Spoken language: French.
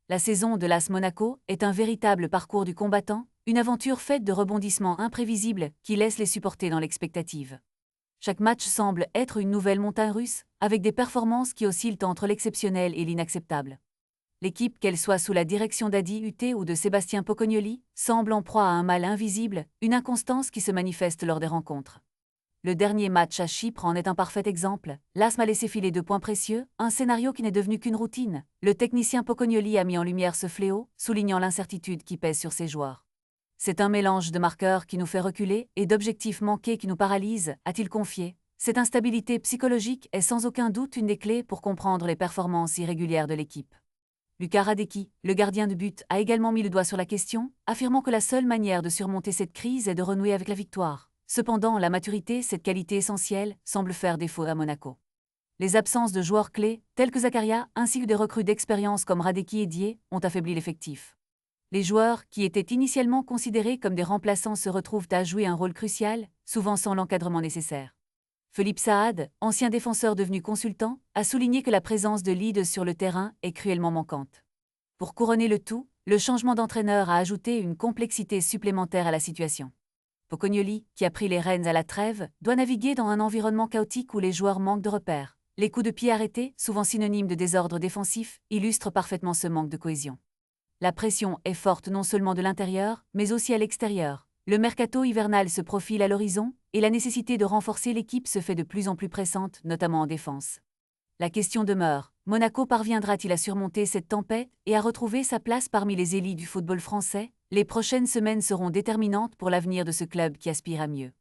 La saison de l'AS Monaco est un véritable parcours du combattant, une aventure faite de rebondissements imprévisibles qui laissent les supporters dans l'expectative. Chaque match semble être une nouvelle montagne russe, avec des performances qui oscillent entre l'exceptionnel et l'inacceptable. L'équipe, qu'elle soit sous la direction d'Adi Huté ou de Sébastien Pocognoli, semble en proie à un mal invisible, une inconstance qui se manifeste lors des rencontres. Le dernier match à Chypre en est un parfait exemple. L'AS m'a laissé filer 2 points précieux, un scénario qui n'est devenu qu'une routine. Le technicien Pocognoli a mis en lumière ce fléau, soulignant l'incertitude qui pèse sur ses joueurs. C'est un mélange de marqueurs qui nous fait reculer et d'objectifs manqués qui nous paralysent, a-t-il confié. Cette instabilité psychologique est sans aucun doute une des clés pour comprendre les performances irrégulières de l'équipe. Luka Hradecky, le gardien de but, a également mis le doigt sur la question, affirmant que la seule manière de surmonter cette crise est de renouer avec la victoire. Cependant, la maturité, cette qualité essentielle, semble faire défaut à Monaco. Les absences de joueurs clés, tels que Zakaria, ainsi que des recrues d'expérience comme Hradecky et Dié, ont affaibli l'effectif. Les joueurs, qui étaient initialement considérés comme des remplaçants, se retrouvent à jouer un rôle crucial, souvent sans l'encadrement nécessaire. Philippe Saad, ancien défenseur devenu consultant, a souligné que la présence de lead sur le terrain est cruellement manquante. Pour couronner le tout, le changement d'entraîneur a ajouté une complexité supplémentaire à la situation. Pocognoli, qui a pris les rênes à la trêve, doit naviguer dans un environnement chaotique où les joueurs manquent de repères. Les coups de pied arrêtés, souvent synonymes de désordre défensif, illustrent parfaitement ce manque de cohésion. La pression est forte non seulement de l'intérieur, mais aussi à l'extérieur. Le mercato hivernal se profile à l'horizon, et la nécessité de renforcer l'équipe se fait de plus en plus pressante, notamment en défense. La question demeure, Monaco parviendra-t-il à surmonter cette tempête et à retrouver sa place parmi les élites du football français? Les prochaines semaines seront déterminantes pour l'avenir de ce club qui aspire à mieux.